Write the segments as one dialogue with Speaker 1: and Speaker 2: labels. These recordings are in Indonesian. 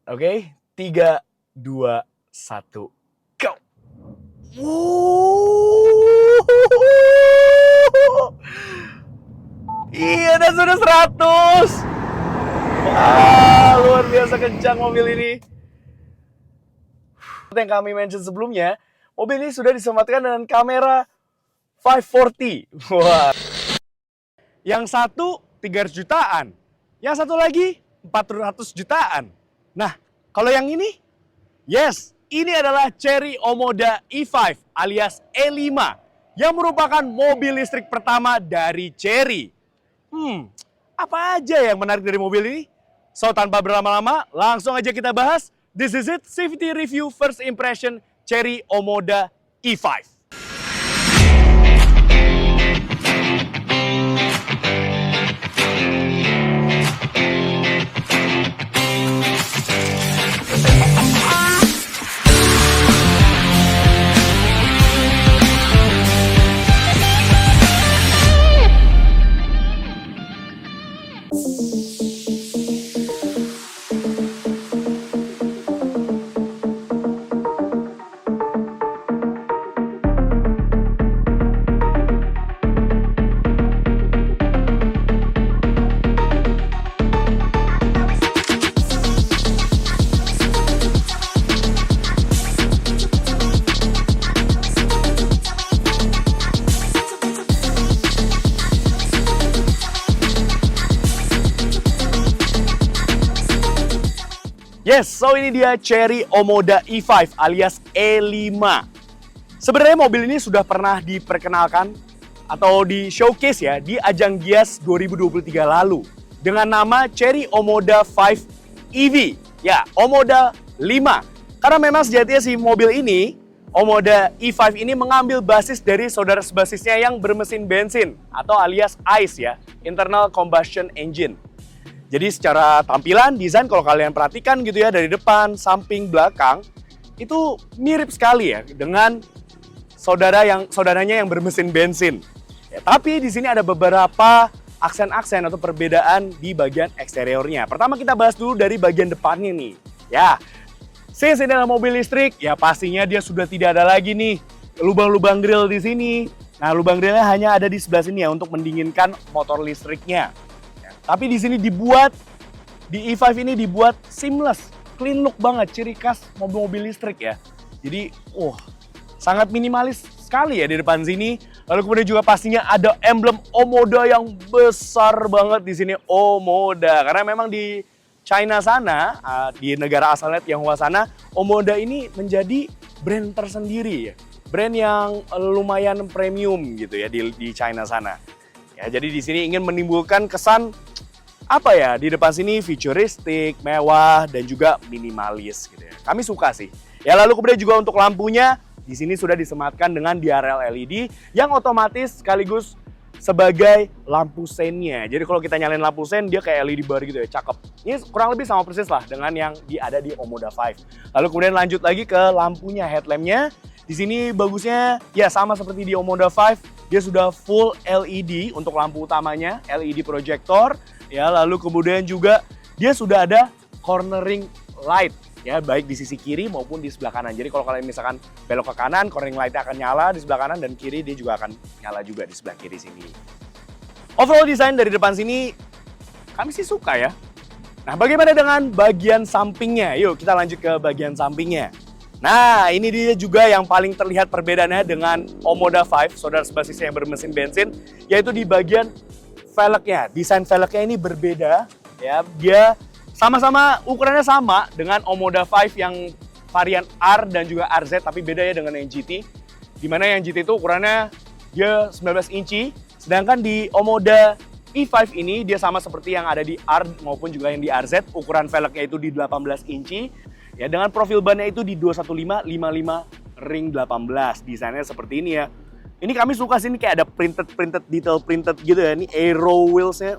Speaker 1: Oke, 3, 2, 1, go! Iya, dan sudah 100. Wah, luar biasa kencang mobil ini. Seperti yang kami mention sebelumnya, mobil ini sudah disematkan dengan kamera 540. Wah. Yang satu 300 jutaan. Yang satu lagi 400 jutaan. Nah, kalau yang ini, yes, ini adalah Chery Omoda E5 alias E5 yang merupakan mobil listrik pertama dari Chery. Apa aja yang menarik dari mobil ini? So, tanpa berlama-lama, langsung aja kita bahas. This is it, safety review first impression Chery Omoda E5. Yes, so ini dia Chery Omoda E5 alias E5. Sebenarnya mobil ini sudah pernah diperkenalkan atau di showcase ya di ajang Gias 2023 lalu dengan nama Chery Omoda 5 EV. Ya, Omoda 5. Karena memang sejatinya si mobil ini, Omoda E5 ini mengambil basis dari saudara sebasisnya yang bermesin bensin atau alias ICE ya, Internal Combustion Engine. Jadi secara tampilan, desain kalau kalian perhatikan gitu ya dari depan, samping, belakang itu mirip sekali ya dengan saudaranya yang bermesin bensin. Ya, tapi di sini ada beberapa aksen-aksen atau perbedaan di bagian eksteriornya. Pertama kita bahas dulu dari bagian depannya nih. Ya, since ini adalah mobil listrik, ya pastinya dia sudah tidak ada lagi nih lubang-lubang grill di sini. Nah, lubang grillnya hanya ada di sebelah sini ya untuk mendinginkan motor listriknya. Tapi di sini di E5 ini dibuat seamless, clean look banget, ciri khas mobil-mobil listrik ya. Jadi, sangat minimalis sekali ya di depan sini. Lalu kemudian juga pastinya ada emblem Omoda yang besar banget di sini, Omoda. Karena memang di China sana, di negara asalnya Tionghoa sana, Omoda ini menjadi brand tersendiri ya. Brand yang lumayan premium gitu ya di China sana. Ya, jadi di sini ingin menimbulkan kesan apa ya di depan sini futuristik, mewah dan juga minimalis gitu ya. Kami suka sih. Ya lalu kemudian juga untuk lampunya di sini sudah disematkan dengan DRL LED yang otomatis sekaligus sebagai lampu sennya. Jadi kalau kita nyalain lampu sen dia kayak LED bar gitu ya, cakep. Ini kurang lebih sama persis lah dengan yang ada di Omoda 5. Lalu kemudian lanjut lagi ke lampunya, headlampnya. Di sini bagusnya ya sama seperti di Omoda 5, dia sudah full LED untuk lampu utamanya, LED projector. Ya, lalu kemudian juga dia sudah ada cornering light ya, baik di sisi kiri maupun di sebelah kanan. Jadi kalau kalian misalkan belok ke kanan, cornering light akan nyala di sebelah kanan dan kiri dia juga akan nyala juga di sebelah kiri sini. Overall desain dari depan sini kami sih suka ya. Nah, bagaimana dengan bagian sampingnya? Yuk kita lanjut ke bagian sampingnya. Nah, ini dia juga yang paling terlihat perbedaannya dengan Omoda 5, saudara sebasisnya yang bermesin bensin, yaitu di bagian velgnya. Desain velgnya ini berbeda, ya. Dia sama-sama ukurannya sama dengan Omoda 5 yang varian R dan juga RZ, tapi beda ya dengan yang GT. Dimana yang GT itu ukurannya dia 19 inci, sedangkan di Omoda E5 ini dia sama seperti yang ada di R maupun juga yang di RZ, ukuran velgnya itu di 18 inci. Ya, dengan profil bannya itu di 215 55 ring 18. Desainnya seperti ini ya. Ini kami suka sih, ini kayak ada printed detail printed gitu ya. Ini aero wheelsnya.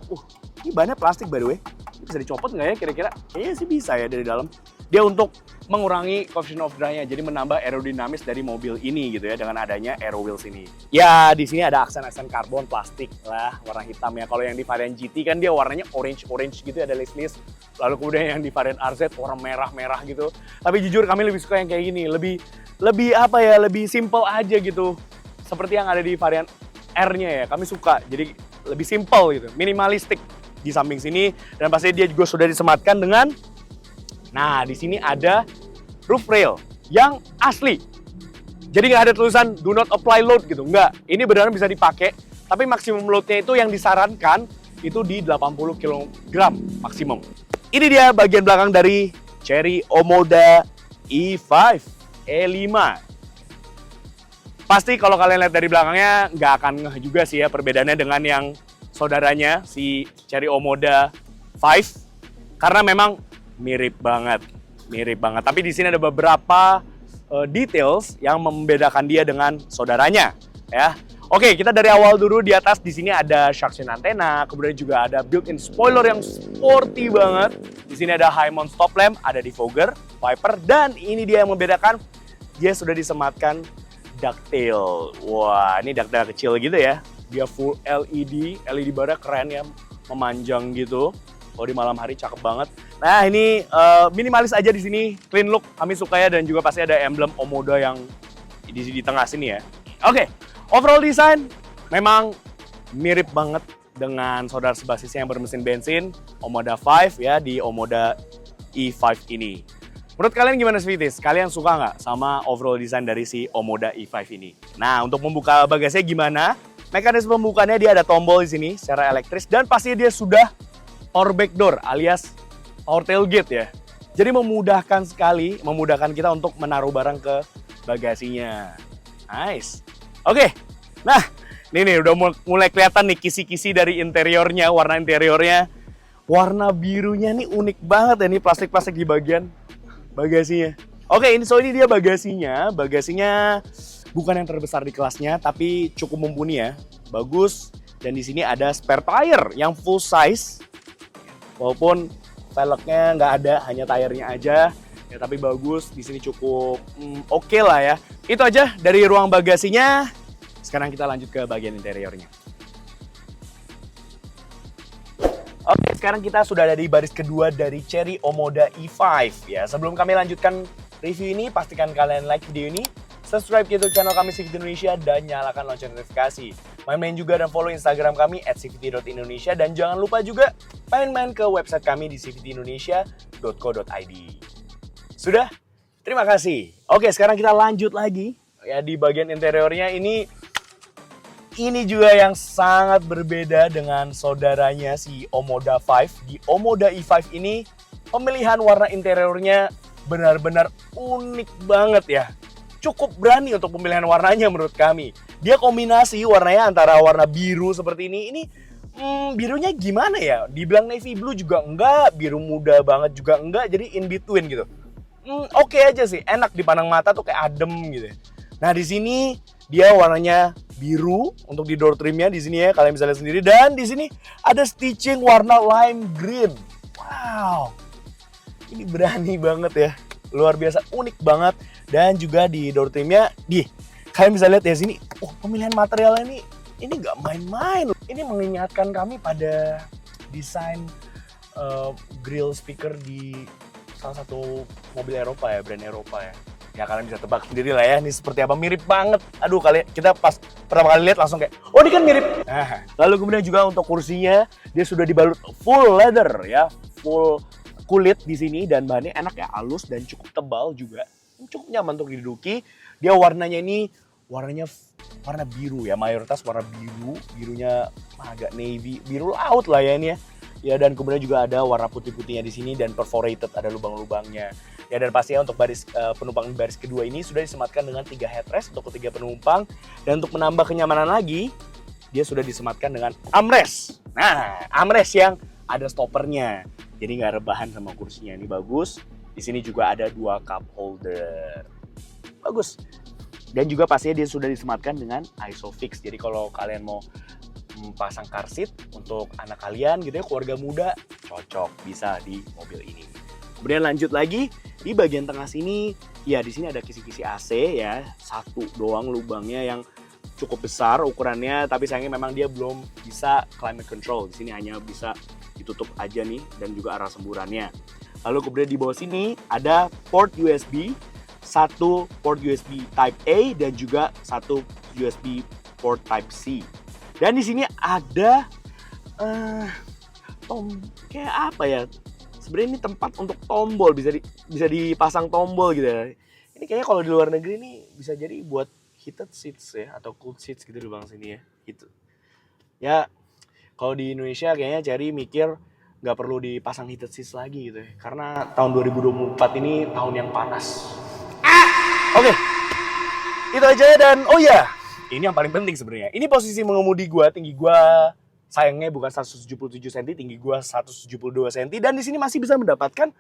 Speaker 1: Ini bannya plastik by the way. Ini bisa dicopot nggak ya kira-kira? Kayaknya sih bisa ya dari dalam. dia untuk mengurangi coefficient of drag-nya, jadi menambah aerodinamis dari mobil ini gitu ya dengan adanya Aero Wheels ini. Ya di sini ada aksen-aksen karbon plastik lah, warna hitam ya. Kalau yang di varian GT kan dia warnanya orange gitu, ada list-list. Lalu kemudian yang di varian RZ warna merah-merah gitu. Tapi jujur kami lebih suka yang kayak gini, lebih apa ya, lebih simple aja gitu. Seperti yang ada di varian R-nya ya, kami suka. Jadi lebih simple gitu, minimalistik di samping sini. Dan pasti dia juga sudah disematkan dengan, nah di sini ada roof rail yang asli. Jadi nggak ada tulisan do not apply load gitu, nggak. Ini benar-benar bisa dipakai, tapi maksimum loadnya itu yang disarankan itu di 80 kg maksimum. Ini dia bagian belakang dari Chery Omoda E5 E5. Pasti kalau kalian lihat dari belakangnya nggak akan ngeh juga sih ya perbedaannya dengan yang saudaranya si Chery Omoda 5, karena memang mirip banget. Tapi di sini ada beberapa details yang membedakan dia dengan saudaranya, ya. Oke, kita dari awal dulu. Di atas di sini ada Sharksin antena, kemudian juga ada built-in spoiler yang sporty banget. Di sini ada high mount stop lamp, ada defogger, wiper, dan ini dia yang membedakan, dia sudah disematkan ducktail. Wah, ini ducktail kecil gitu ya. Dia full LED barnya keren ya, memanjang gitu. Oh, di malam hari cakep banget. Nah, ini minimalis aja di sini, clean look kami suka ya, dan juga pasti ada emblem Omoda yang di tengah sini ya. Oke, overall design memang mirip banget dengan saudara sebasisnya yang bermesin bensin Omoda 5 ya di Omoda E5 ini. Menurut kalian gimana Sweeties? Kalian suka nggak sama overall design dari si Omoda E5 ini? Nah, untuk membuka bagasinya gimana? Mekanisme pembukanya dia ada tombol di sini secara elektris, dan pastinya dia sudah power back door alias power tailgate ya. Jadi memudahkan sekali, memudahkan kita untuk menaruh barang ke bagasinya. Nice. Oke, nah ini nih udah mulai kelihatan nih kisi-kisi dari interiornya, warna interiornya. Warna birunya nih unik banget ya, nih plastik-plastik di bagian bagasinya. Oke, ini dia bagasinya. Bagasinya bukan yang terbesar di kelasnya, tapi cukup mumpuni ya. Bagus. Dan di sini ada spare tire yang full size. Walaupun velgnya nggak ada, hanya tire-nya aja. Ya, tapi bagus. Di sini cukup oke lah ya. Itu aja dari ruang bagasinya. Sekarang kita lanjut ke bagian interiornya. Oke, sekarang kita sudah ada di baris kedua dari Chery Omoda E5 ya. Sebelum kami lanjutkan review ini, pastikan kalian like video ini, subscribe YouTube channel kami CVT Indonesia, dan nyalakan lonceng notifikasi. Main-main juga dan follow Instagram kami @cvt.indonesia, dan jangan lupa juga main-main ke website kami di cvtindonesia.co.id. Sudah? Terima kasih. Oke, sekarang kita lanjut lagi ya di bagian interiornya. Ini juga yang sangat berbeda dengan saudaranya si Omoda 5. Di Omoda E5 ini pemilihan warna interiornya benar-benar unik banget ya. Cukup berani untuk pemilihan warnanya menurut kami. Dia kombinasi warnanya antara warna biru seperti ini birunya gimana ya? Dibilang navy blue juga enggak, biru muda banget juga enggak, jadi in between gitu. Oke aja sih, enak dipandang mata tuh kayak adem gitu. Nah, di sini dia warnanya biru untuk di door trimnya di sini ya, kalian bisa lihat sendiri, dan di sini ada stitching warna lime green. Wow. Ini berani banget ya. Luar biasa, unik banget. Dan juga di door trimnya, kalian bisa lihat ya sini, pemilihan materialnya ini nggak main-main. Ini mengingatkan kami pada desain grill speaker di salah satu mobil Eropa ya, brand Eropa ya. Ya kalian bisa tebak sendiri lah ya, ini seperti apa, mirip banget. Aduh, kita pas pertama kali lihat langsung kayak, oh ini kan mirip. Nah, lalu kemudian juga untuk kursinya, dia sudah dibalut full leather ya, full kulit di sini, dan bahannya enak ya, halus dan cukup tebal juga. Cukup nyaman untuk diduduki. Dia warnanya warna biru ya, mayoritas warna biru, birunya agak navy, biru laut lah ya ini ya. Ya, dan kemudian juga ada warna putih-putihnya di sini dan perforated, ada lubang-lubangnya. Ya, dan pastinya untuk penumpang baris kedua ini sudah disematkan dengan 3 headrest untuk ketiga penumpang, dan untuk menambah kenyamanan lagi, dia sudah disematkan dengan armrest. Nah, armrest yang ada stoppernya. Jadi nggak rebahan sama kursinya, ini bagus. Di sini juga ada 2 cup holder. Bagus. Dan juga pastinya dia sudah disematkan dengan ISOFIX. Jadi kalau kalian mau pasang car seat untuk anak kalian gitu ya, keluarga muda, cocok bisa di mobil ini. Kemudian lanjut lagi, Di bagian tengah sini, ya di sini ada kisi-kisi AC ya, satu doang lubangnya yang cukup besar ukurannya, tapi sayangnya memang dia belum bisa climate control. Di sini hanya bisa ditutup aja nih dan juga arah semburannya. Lalu kemudian di bawah sini ada port USB, satu port USB Type A dan juga satu USB port Type C. Dan di sini ada kayak apa ya? Sebenarnya ini tempat untuk tombol, bisa dipasang tombol gitu ya. Ini kayaknya kalau di luar negeri ini bisa jadi buat heated seats ya atau cooled seats gitu di belakang sini ya. Gitu. Ya, kalau di Indonesia kayaknya Cherry mikir nggak perlu dipasang heated seats lagi gitu ya. Karena tahun 2024 ini tahun yang panas. Oke, itu aja dan oh ya, ini yang paling penting sebenarnya. Ini posisi mengemudi gua, tinggi gua sayangnya bukan 177 cm, tinggi gua 172 cm dan di sini masih bisa mendapatkan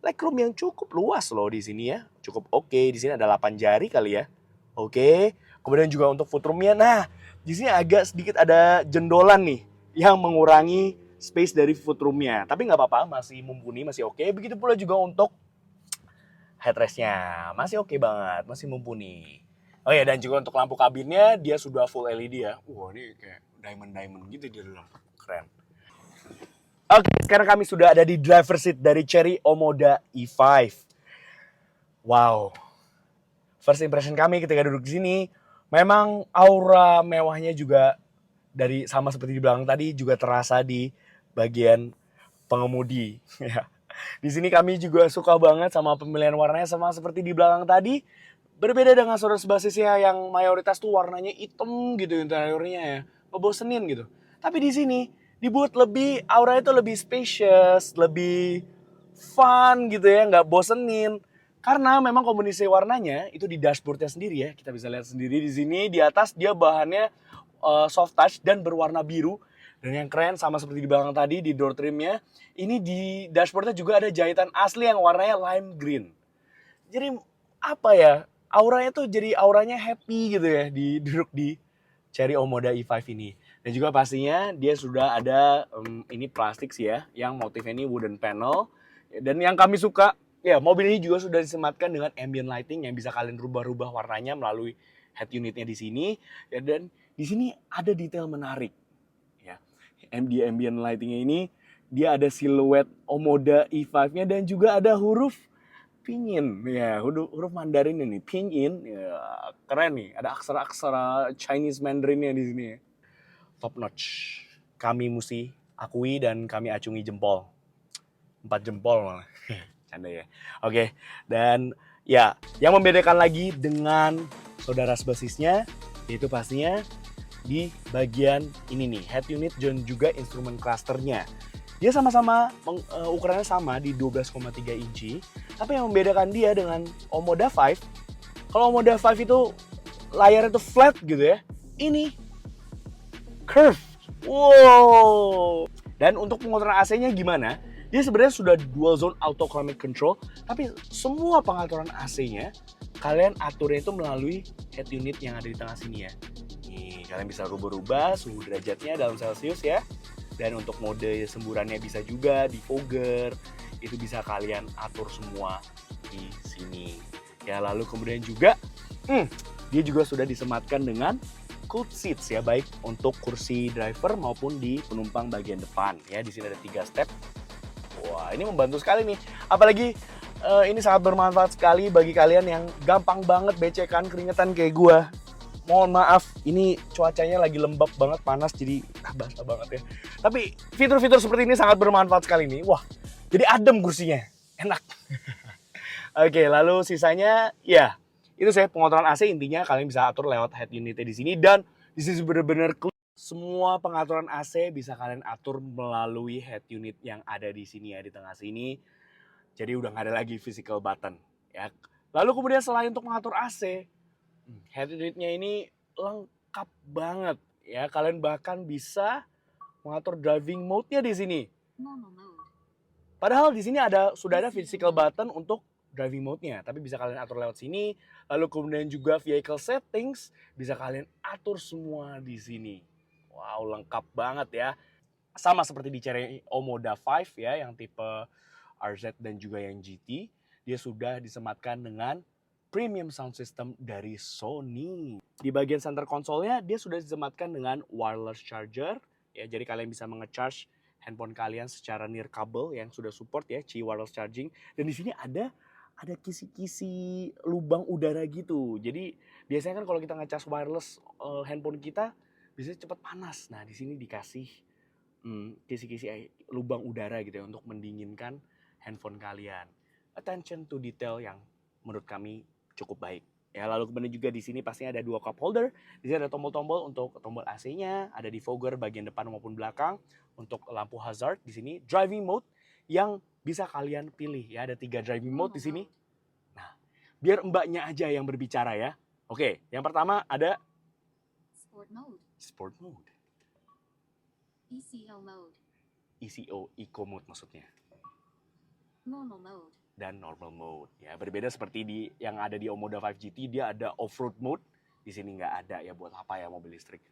Speaker 1: legroom yang cukup luas loh di sini ya. Cukup oke. Di sini ada 8 jari kali ya. Oke. Kemudian juga untuk footroomnya, nah di sini agak sedikit ada jendolan nih yang mengurangi space dari footroomnya. Tapi nggak apa-apa, masih mumpuni, masih oke. Begitu pula juga untuk headrestnya, masih oke banget, masih mumpuni. Oh ya, dan juga untuk lampu kabinnya dia sudah full LED ya. Wah, ini kayak diamond gitu dia loh. Keren. Oke, sekarang kami sudah ada di driver seat dari Chery Omoda E5. Wow. First impression kami ketika duduk di sini, memang aura mewahnya juga dari sama seperti di belakang tadi juga terasa di bagian pengemudi. Di sini kami juga suka banget sama pemilihan warnanya sama seperti di belakang tadi. Berbeda dengan Soros basisnya yang mayoritas tuh warnanya hitam gitu interiornya ya. Ngebosenin gitu. Tapi di sini dibuat lebih, auranya tuh lebih spacious, lebih fun gitu ya, nggak bosenin. Karena memang kombinasi warnanya itu di dashboardnya sendiri ya. Kita bisa lihat sendiri di sini di atas dia bahannya soft touch dan berwarna biru. Dan yang keren sama seperti di belakang tadi di door trimnya, ini di dashboardnya juga ada jahitan asli yang warnanya lime green. Jadi apa ya, auranya tuh jadi auranya happy gitu ya di duduk di Chery Omoda E5 ini. Dan juga pastinya dia sudah ada ini plastik sih ya, yang motifnya ini wooden panel. Dan yang kami suka, ya mobil ini juga sudah disematkan dengan ambient lighting yang bisa kalian rubah-rubah warnanya melalui head unitnya di sini. Ya, dan di sini ada detail menarik. Ya, di ambient lightingnya ini dia ada siluet Omoda E5-nya dan juga ada huruf pinyin, ya huruf Mandarin ini, pinyin, ya, keren nih. Ada aksara-aksara Chinese Mandarinnya di sini. Top notch. Kami mesti akui dan kami acungi jempol. 4 jempol malah. Canda ya. Oke, dan ya yang membedakan lagi dengan saudara sebasisnya yaitu pastinya di bagian ini nih, head unit dan juga instrumen clusternya. Dia sama-sama ukurannya sama di 12,3 inci. Tapi yang membedakan dia dengan Omoda 5, kalau Omoda 5 itu layarnya itu flat gitu ya. Ini curve. Wow. Dan untuk pengaturan AC-nya gimana? Dia sebenarnya sudah dual zone auto climate control, tapi semua pengaturan AC-nya kalian aturnya itu melalui head unit yang ada di tengah sini ya. Nih, kalian bisa rubah-rubah suhu derajatnya dalam Celcius ya. Dan untuk mode semburannya bisa juga di fogger, itu bisa kalian atur semua di sini. Ya, lalu kemudian juga dia juga sudah disematkan dengan cooled seats ya, baik untuk kursi driver maupun di penumpang bagian depan ya. Di sini ada 3 step. Wah, ini membantu sekali nih. Apalagi ini sangat bermanfaat sekali bagi kalian yang gampang banget becekan keringetan kayak gua. Mohon maaf, ini cuacanya lagi lembab banget, panas, jadi basah banget ya. Tapi fitur-fitur seperti ini sangat bermanfaat sekali nih. Wah, jadi adem kursinya, enak. Oke, lalu sisanya, ya itu saya pengaturan AC intinya kalian bisa atur lewat head unitnya di sini. Dan di sini benar-benar semua pengaturan AC bisa kalian atur melalui head unit yang ada di sini ya, di tengah sini. Jadi udah nggak ada lagi physical button ya. Lalu kemudian selain untuk mengatur AC, head unitnya ini lengkap banget ya. Kalian bahkan bisa mengatur driving mode-nya di sini. Padahal di sini sudah ada physical button untuk driving mode-nya, tapi bisa kalian atur lewat sini. Lalu kemudian juga vehicle settings bisa kalian atur semua di sini. Wow, lengkap banget ya. Sama seperti di Chery Omoda 5 ya, yang tipe RZ dan juga yang GT. dia sudah disematkan dengan premium sound system dari Sony. Di bagian center konsolnya dia sudah disematkan dengan wireless charger. Ya, jadi kalian bisa menge-charge handphone kalian secara nirkabel yang sudah support ya, Qi wireless charging. Dan di sini ada kisi-kisi lubang udara gitu. Jadi biasanya kan kalau kita nge-charge wireless handphone kita biasanya cepat panas. Nah, di sini dikasih kisi-kisi lubang udara gitu ya untuk mendinginkan handphone kalian. Attention to detail yang menurut kami cukup baik. Ya, lalu kemudian juga di sini pastinya ada 2 cup holder. Di sini ada tombol-tombol untuk tombol AC-nya, ada defogger bagian depan maupun belakang. Untuk lampu hazard di sini driving mode yang bisa kalian pilih ya, ada 3 driving mode di sini. Nah, biar mbaknya aja yang berbicara ya. Oke, yang pertama ada
Speaker 2: Sport mode.
Speaker 1: Sport mode.
Speaker 2: ECO mode.
Speaker 1: ECO, Eco mode maksudnya.
Speaker 2: Normal mode.
Speaker 1: Dan normal mode. Ya, berbeda seperti di yang ada di Omoda 5 GT, dia ada off-road mode. Di sini nggak ada ya, buat apa ya mobil listrik.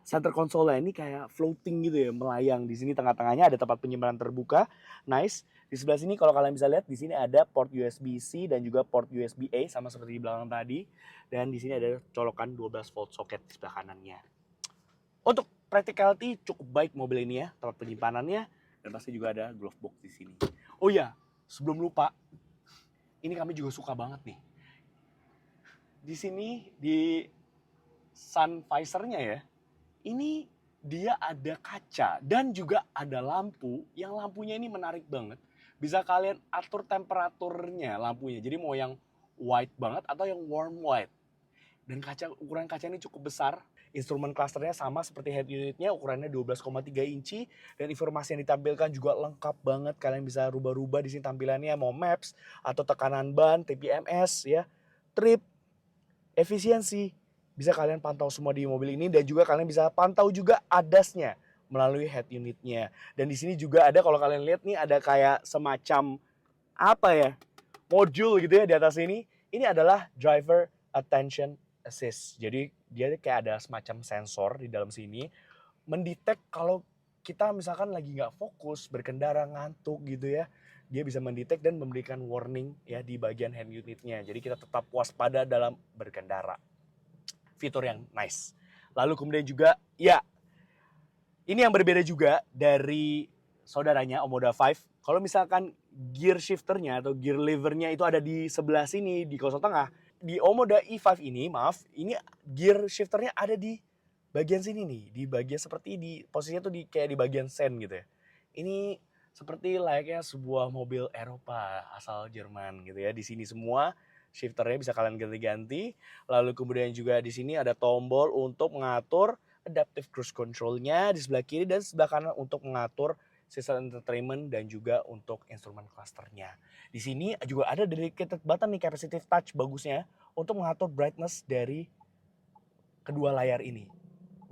Speaker 1: Center console ini kayak floating gitu ya, melayang. Di sini tengah-tengahnya ada tempat penyimpanan terbuka. Nice. Di sebelah sini kalau kalian bisa lihat, di sini ada port USB-C dan juga port USB-A sama seperti di belakang tadi. Dan di sini ada colokan 12 volt socket di sebelah kanannya. Untuk practicality cukup baik mobil ini ya, tempat penyimpanannya, dan pasti juga ada glove box di sini. Oh ya, sebelum lupa, ini kami juga suka banget nih. Di sini di sun visor-nya ya, ini dia ada kaca dan juga ada lampu, yang lampunya ini menarik banget. Bisa kalian atur temperaturnya lampunya, jadi mau yang white banget atau yang warm white. Dan ukuran kaca ini cukup besar. Instrumen clusternya sama seperti head unitnya, ukurannya 12,3 inci. Dan informasi yang ditampilkan juga lengkap banget. Kalian bisa rubah-rubah di sini tampilannya, mau maps atau tekanan ban, TPMS ya, trip, efisiensi. Bisa kalian pantau semua di mobil ini, dan juga kalian bisa pantau juga ADAS-nya melalui head unitnya. Dan di sini juga ada, kalau kalian lihat nih, ada kayak semacam apa ya, modul gitu ya di atas ini. Ini adalah driver attention assist. Jadi dia kayak ada semacam sensor di dalam sini, mendetek kalau kita misalkan lagi nggak fokus, berkendara, ngantuk gitu ya. Dia bisa mendetek dan memberikan warning ya di bagian hand unitnya. Jadi kita tetap waspada dalam berkendara. Fitur yang nice. Lalu kemudian juga ya, ini yang berbeda juga dari saudaranya Omoda 5. Kalau misalkan gear shifternya atau gear levernya itu ada di sebelah sini di konsol tengah. Di Omoda E5 ini, ini gear shifternya ada di bagian sini nih, di bagian seperti di posisinya tuh kayak di bagian sen gitu ya. Ini seperti layaknya sebuah mobil Eropa asal Jerman gitu ya. Di sini semua shifternya bisa kalian ganti-ganti. Lalu kemudian juga di sini ada tombol untuk mengatur adaptive cruise control-nya di sebelah kiri, dan sebelah kanan untuk mengatur system entertainment dan juga untuk instrumen clusternya. Di sini juga ada dedicated button nih, capacitive touch bagusnya, untuk mengatur brightness dari kedua layar ini.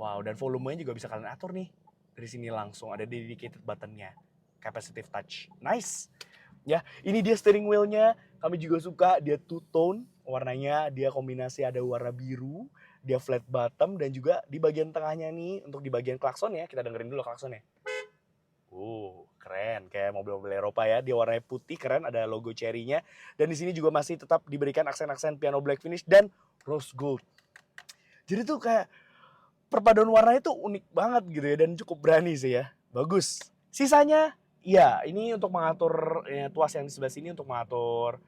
Speaker 1: Wow, dan volumenya juga bisa kalian atur nih. Dari sini langsung ada dedicated buttonnya, capacitive touch. Nice. Ya, ini dia steering wheel-nya. Kami juga suka, dia two tone warnanya, dia kombinasi ada warna biru, dia flat bottom, dan juga di bagian tengahnya nih, untuk di bagian klakson ya, kita dengerin dulu klaksonnya. Keren, kayak mobil-mobil Eropa ya. Dia warnanya putih, keren, ada logo Chery-nya. Dan di sini juga masih tetap diberikan aksen-aksen piano black finish dan rose gold. Jadi tuh kayak perpaduan warnanya tuh unik banget gitu ya, dan cukup berani sih ya. Bagus. Sisanya, ya ini untuk mengatur tuas yang di sebelah sini untuk mengatur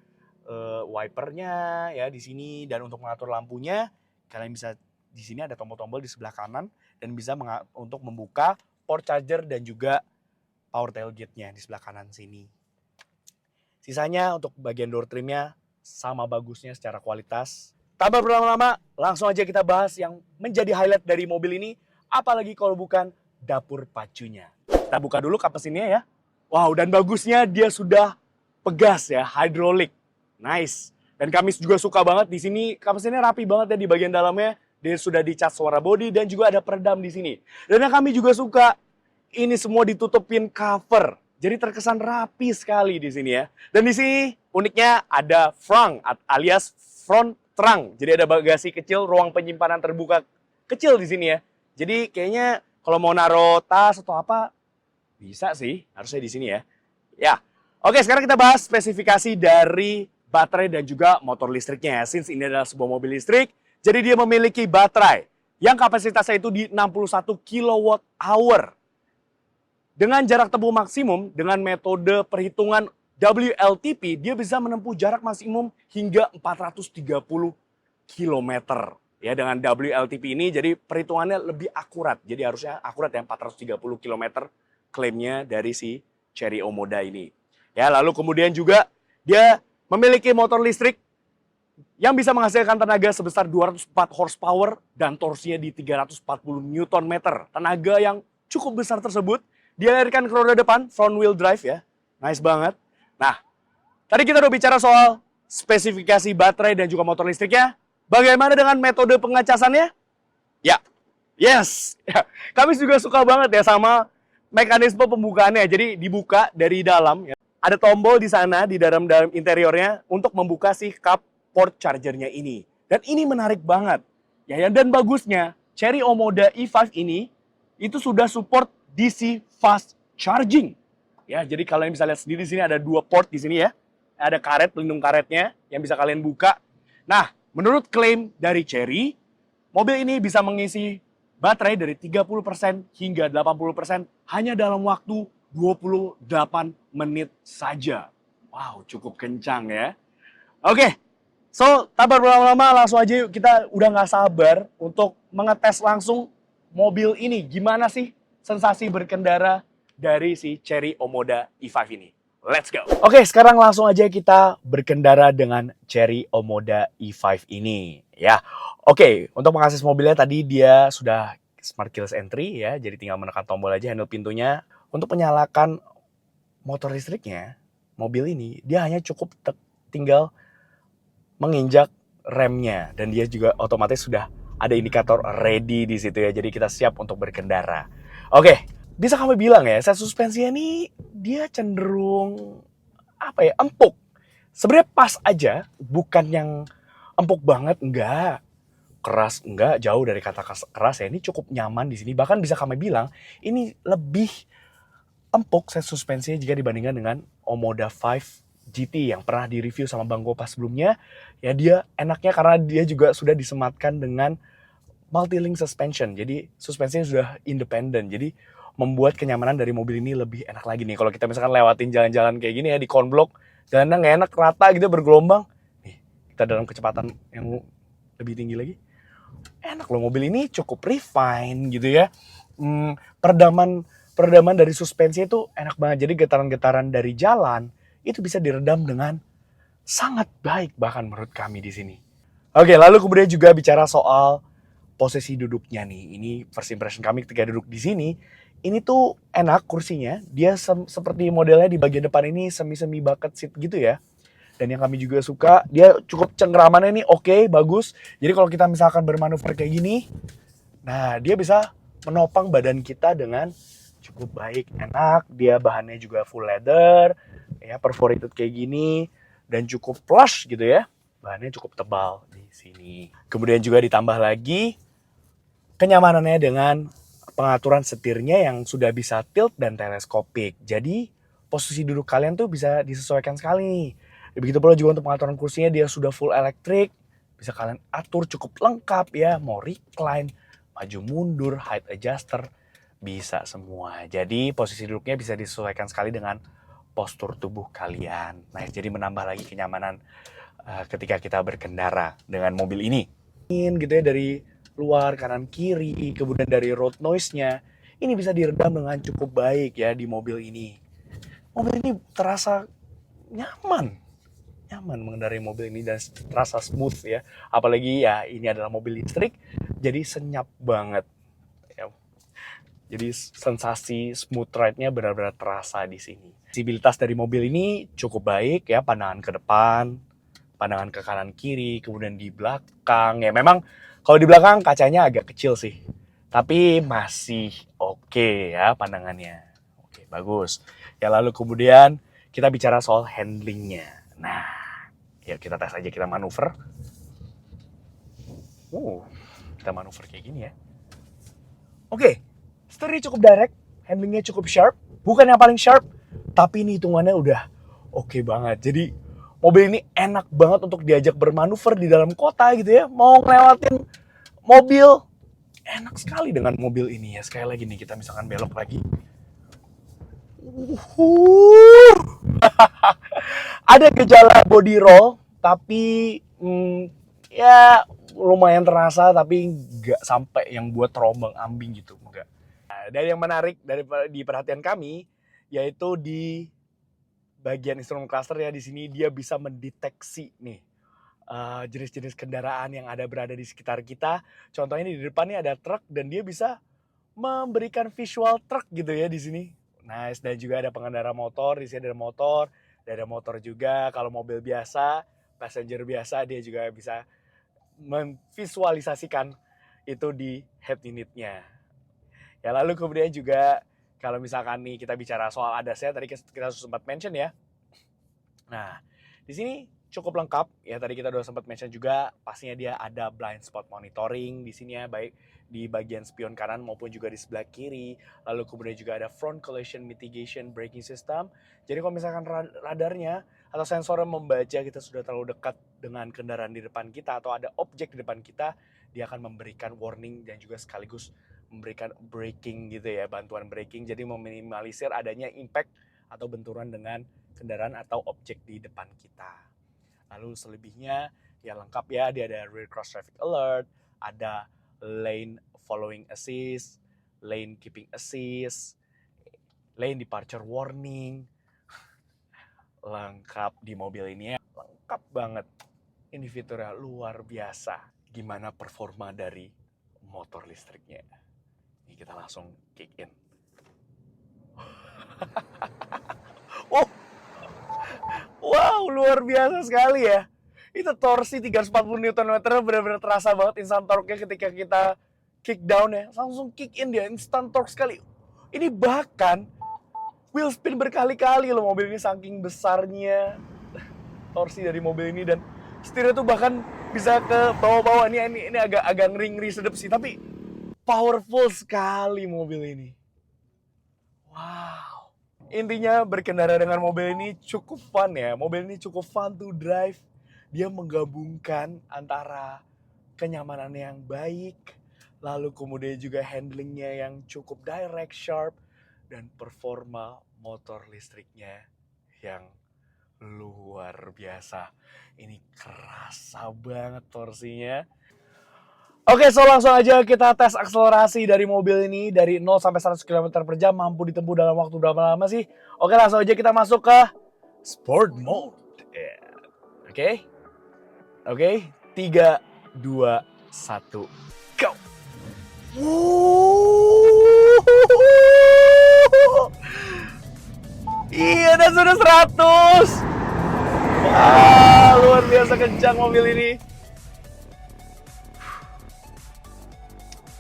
Speaker 1: wipernya ya di sini, dan untuk mengatur lampunya kalian bisa di sini ada tombol-tombol di sebelah kanan, dan bisa untuk membuka port charger dan juga power tailgate-nya di sebelah kanan sini. Sisanya untuk bagian door trim-nya sama bagusnya secara kualitas. Tanpa berlama-lama, langsung aja kita bahas yang menjadi highlight dari mobil ini, apalagi kalau bukan dapur pacunya. Kita buka dulu kap mesinnya ya. Wow, dan bagusnya dia sudah pegas ya, hidrolik. Nice. Dan kami juga suka banget di sini, kap mesinnya rapi banget ya di bagian dalamnya. Dia sudah dicas warna body dan juga ada peredam di sini. Dan yang kami juga suka, ini semua ditutupin cover. Jadi terkesan rapi sekali di sini ya. Dan di sini uniknya ada frunk alias front trunk. Jadi ada bagasi kecil, ruang penyimpanan terbuka kecil di sini ya. Jadi kayaknya kalau mau naruh tas atau apa bisa sih, harusnya di sini ya. Ya. Oke, sekarang kita bahas spesifikasi dari baterai dan juga motor listriknya. Since ini adalah sebuah mobil listrik, jadi dia memiliki baterai yang kapasitasnya itu di 61 kWh. Dengan jarak tempuh maksimum, dengan metode perhitungan WLTP, dia bisa menempuh jarak maksimum hingga 430 km. Ya, dengan WLTP ini jadi perhitungannya lebih akurat. Jadi harusnya akurat ya 430 km klaimnya dari si Chery Omoda ini. Ya, lalu kemudian juga dia memiliki motor listrik yang bisa menghasilkan tenaga sebesar 204 horsepower dan torsinya di 340 Nm. Tenaga yang cukup besar tersebut dialirkan ke roda depan, front wheel drive ya. Nice banget. Nah, tadi kita udah bicara soal spesifikasi baterai dan juga motor listriknya. Bagaimana dengan metode pengecasannya? Ya, yes. Ya, kami juga suka banget ya sama mekanisme pembukaannya. Jadi dibuka dari dalam. Ya. Ada tombol di sana di dalam interiornya untuk membuka si cup port chargernya ini. Dan ini menarik banget. Ya, dan bagusnya Chery Omoda E5 ini itu sudah support DC fast charging. Ya, jadi kalian bisa lihat sendiri di sini ada 2 port di sini ya. Ada karet, pelindung karetnya yang bisa kalian buka. Nah, menurut klaim dari Chery, mobil ini bisa mengisi baterai dari 30% hingga 80% hanya dalam waktu 28 menit saja. Wow, cukup kencang ya. Oke, so tanpa berlama-lama langsung aja yuk, kita udah nggak sabar untuk mengetes langsung mobil ini. Gimana sih sensasi berkendara dari si Chery Omoda E5 ini? Let's go. Oke, sekarang langsung aja kita berkendara dengan Chery Omoda E5 ini. Ya, oke. Untuk mengakses mobilnya tadi dia sudah smart keyless entry ya. Jadi tinggal menekan tombol aja handle pintunya. Untuk menyalakan motor listriknya, mobil ini dia hanya cukup tinggal menginjak remnya. Dan dia juga otomatis sudah ada indikator ready di situ ya. Jadi kita siap untuk berkendara. Oke. Bisa kami bilang ya, set suspensinya ini dia cenderung apa ya, empuk. Sebenarnya pas aja, bukan yang empuk banget, enggak. Keras enggak, jauh dari kata keras ya. Ini cukup nyaman di sini. Bahkan bisa kami bilang ini lebih empuk set suspensinya jika dibandingkan dengan Omoda 5 GT yang pernah di-review sama Bang Gopa sebelumnya. Ya dia enaknya karena dia juga sudah disematkan dengan multi-link suspension. Jadi suspensinya sudah independen. Jadi membuat kenyamanan dari mobil ini lebih enak lagi nih. Kalau kita misalkan lewatin jalan-jalan kayak gini ya di konblok, jalannya nggak enak, rata gitu, bergelombang. Nih, kita dalam kecepatan yang lebih tinggi lagi. Enak loh, mobil ini cukup refine gitu ya. Peredaman dari suspensi itu enak banget. Jadi getaran-getaran dari jalan itu bisa diredam dengan sangat baik bahkan menurut kami di sini. Oke, lalu kemudian juga bicara soal posisi duduknya nih. Ini first impression kami ketika duduk di sini. Ini tuh enak kursinya, dia seperti modelnya di bagian depan ini semi-semi bucket seat gitu ya. Dan yang kami juga suka, dia cukup cengkeramannya ini oke, bagus. Jadi kalau kita misalkan bermanuver kayak gini, nah dia bisa menopang badan kita dengan cukup baik, enak. Dia bahannya juga full leather, ya perforated kayak gini, dan cukup plush gitu ya. Bahannya cukup tebal di sini. Kemudian juga ditambah lagi kenyamanannya dengan pengaturan setirnya yang sudah bisa tilt dan teleskopik. Jadi posisi duduk kalian tuh bisa disesuaikan sekali nih. Begitu pula juga untuk pengaturan kursinya dia sudah full elektrik. Bisa kalian atur cukup lengkap ya. Mau recline, maju mundur, height adjuster, bisa semua. Jadi posisi duduknya bisa disesuaikan sekali dengan postur tubuh kalian. Nah, jadi menambah lagi kenyamanan ketika kita berkendara dengan mobil ini. Gitu ya dari luar, kanan, kiri, kemudian dari road noise-nya, ini bisa diredam dengan cukup baik ya di mobil ini. Mobil ini terasa nyaman mengendarai mobil ini dan terasa smooth ya. Apalagi ya ini adalah mobil listrik, jadi senyap banget. Ya. Jadi sensasi smooth ride-nya benar-benar terasa di sini. Visibilitas dari mobil ini cukup baik ya, pandangan ke depan, pandangan ke kanan kiri, kemudian di belakang. Ya memang kalau di belakang kacanya agak kecil sih, tapi masih oke ya pandangannya. Oke, bagus. Ya lalu kemudian kita bicara soal handlingnya. Nah, ya kita tes aja, kita manuver. Kita manuver kayak gini ya. Oke, setirnya cukup direct, handlingnya cukup sharp. Bukan yang paling sharp, tapi ini hitungannya udah oke banget. Jadi mobil ini enak banget untuk diajak bermanuver di dalam kota gitu ya. Mau ngelewatin mobil, enak sekali dengan mobil ini ya. Sekali lagi nih kita misalkan belok lagi. Ada gejala body roll, tapi ya lumayan terasa, tapi nggak sampai yang buat terombang ambing gitu, enggak. Nah, dan yang menarik di perhatian kami, yaitu di bagian instrumen cluster ya, di sini dia bisa mendeteksi nih jenis-jenis kendaraan yang berada di sekitar kita. Contohnya di depan nih ada truk dan dia bisa memberikan visual truk gitu ya di sini. Nice, dan juga ada pengendara motor, di sini ada motor, ada motor juga. Kalau mobil biasa, passenger biasa, dia juga bisa memvisualisasikan itu di head unitnya. Ya lalu kemudian juga kalau misalkan nih kita bicara soal ADAS-nya, tadi kita sempat mention ya. Nah, di sini cukup lengkap ya, tadi kita udah sempat mention juga, pastinya dia ada blind spot monitoring di sini ya, baik di bagian spion kanan maupun juga di sebelah kiri. Lalu kemudian juga ada front collision mitigation braking system. Jadi kalau misalkan radarnya atau sensornya membaca kita sudah terlalu dekat dengan kendaraan di depan kita atau ada objek di depan kita, dia akan memberikan warning dan juga sekaligus memberikan braking gitu ya, bantuan braking. Jadi meminimalisir adanya impact atau benturan dengan kendaraan atau objek di depan kita. Lalu selebihnya ya lengkap ya, dia ada rear cross traffic alert, ada lane following assist, lane keeping assist, lane departure warning. Lengkap di mobil ini ya, lengkap banget. Ini fiturnya luar biasa. Gimana performa dari motor listriknya? Ini kita langsung kick in. Oh, wow, luar biasa sekali ya. Itu torsi 340 Nm benar-benar terasa banget instant torque-nya ketika kita kick down ya. Langsung kick in dia, instant torque sekali. Ini bahkan wheel spin berkali-kali loh mobil ini, saking besarnya torsi dari mobil ini. Dan setirnya tuh bahkan bisa ke bawah-bawah. Ini agak ngeri-ngeri sedep sih, tapi powerful sekali mobil ini. Wow. Intinya berkendara dengan mobil ini cukup fun ya. Mobil ini cukup fun to drive. Dia menggabungkan antara kenyamanan yang baik, lalu kemudian juga handlingnya yang cukup direct, sharp, dan performa motor listriknya yang luar biasa. Ini kerasa banget torsinya. Oke, so langsung aja kita tes akselerasi dari mobil ini. Dari 0 sampai 100 km per jam mampu ditempuh dalam waktu berapa lama sih? Oke, langsung aja kita masuk ke Sport Mode. Oke. Oke, 3, 2, 1, go! Iya, dan sudah 100! Wah, luar biasa kencang mobil ini.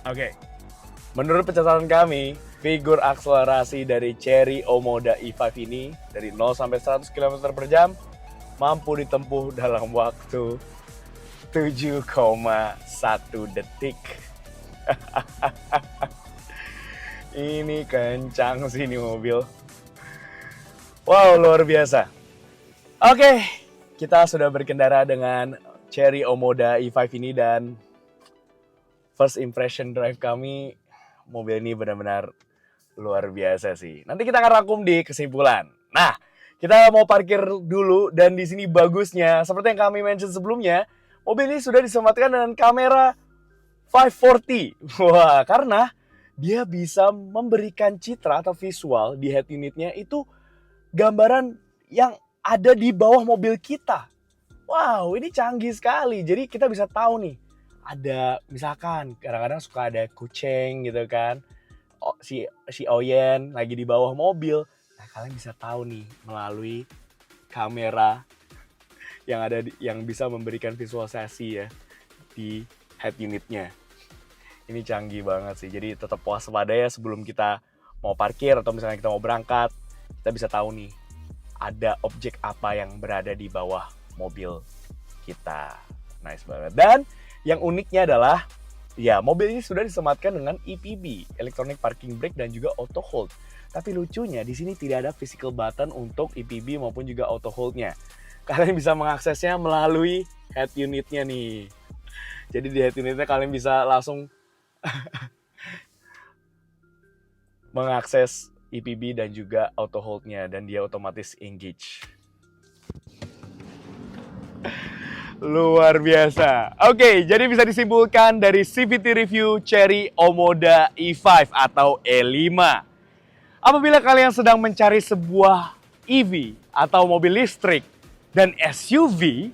Speaker 1: Oke, menurut pencatatan kami, figur akselerasi dari Chery Omoda E5 ini dari 0 sampai 100 km per jam mampu ditempuh dalam waktu 7,1 detik. Ini kencang sih ini mobil. Wow, luar biasa. Oke, kita sudah berkendara dengan Chery Omoda E5 ini dan first impression drive kami, mobil ini benar-benar luar biasa sih. Nanti kita akan rangkum di kesimpulan. Nah, kita mau parkir dulu dan di sini bagusnya, seperti yang kami mention sebelumnya, mobil ini sudah disematkan dengan kamera 540. Wah, karena dia bisa memberikan citra atau visual di head unitnya itu gambaran yang ada di bawah mobil kita. Wow, ini canggih sekali. Jadi kita bisa tahu nih, ada misalkan kadang-kadang suka ada kucing gitu kan, si Oyen lagi di bawah mobil. Nah, kalian bisa tahu nih melalui kamera yang bisa memberikan visualisasi ya di head unitnya. Ini canggih banget sih. Jadi tetap waspada ya sebelum kita mau parkir atau misalnya kita mau berangkat, kita bisa tahu nih ada objek apa yang berada di bawah mobil kita. Nice banget. Dan yang uniknya adalah, ya mobil ini sudah disematkan dengan EPB, Electronic Parking Brake dan juga Auto Hold. Tapi lucunya di sini tidak ada physical button untuk EPB maupun juga auto hold-nya. Kalian bisa mengaksesnya melalui head unitnya nih. Jadi di head unitnya kalian bisa langsung mengakses EPB dan juga auto hold-nya dan dia otomatis engage. Luar biasa. Oke, jadi bisa disimpulkan dari CVT review Chery Omoda E5 atau E5. Apabila kalian sedang mencari sebuah EV atau mobil listrik dan SUV,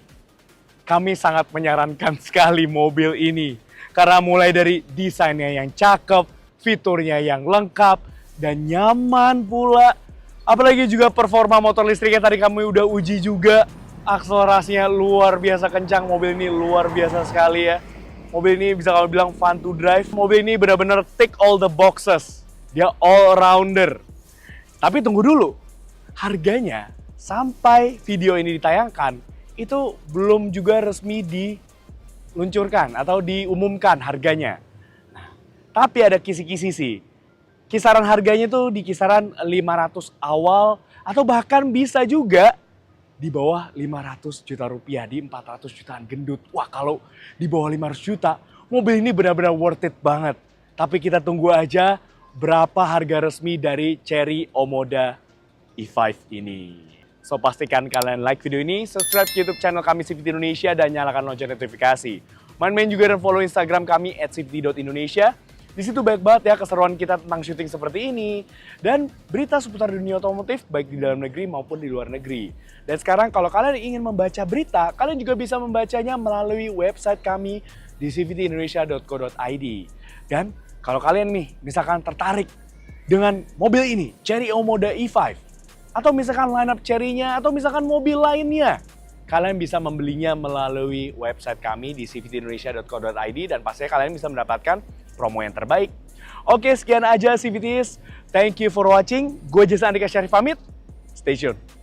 Speaker 1: kami sangat menyarankan sekali mobil ini. Karena mulai dari desainnya yang cakep, fiturnya yang lengkap, dan nyaman pula. Apalagi juga performa motor listriknya tadi kami udah uji juga. Akselerasinya luar biasa kencang, mobil ini luar biasa sekali ya. Mobil ini bisa kalau bilang fun to drive. Mobil ini benar-benar tick all the boxes. Dia all rounder. Tapi tunggu dulu, harganya sampai video ini ditayangkan itu belum juga resmi diluncurkan atau diumumkan harganya. Nah, tapi ada kisi-kisi sih. Kisaran harganya tuh di kisaran 500 awal atau bahkan bisa juga di bawah 500 juta rupiah, di 400 jutaan gendut. Wah, kalau di bawah 500 juta, mobil ini benar-benar worth it banget. Tapi kita tunggu aja berapa harga resmi dari Chery Omoda E5 ini. So, pastikan kalian like video ini, subscribe ke YouTube channel kami CVT Indonesia, dan nyalakan lonceng notifikasi. Main-main juga dan follow Instagram kami @cvt.indonesia. Di situ banyak banget ya keseruan kita tentang syuting seperti ini. Dan berita seputar dunia otomotif baik di dalam negeri maupun di luar negeri. Dan sekarang kalau kalian ingin membaca berita, kalian juga bisa membacanya melalui website kami di cvtindonesia.co.id. Dan kalau kalian nih misalkan tertarik dengan mobil ini, Chery Omoda E5, atau misalkan line up Chery-nya, atau misalkan mobil lainnya, kalian bisa membelinya melalui website kami di cvtindonesia.co.id, dan pastinya kalian bisa mendapatkan promo yang terbaik. Oke, sekian aja CVTs. Thank you for watching. Gue Jason Andika Syarif pamit. Stay tuned.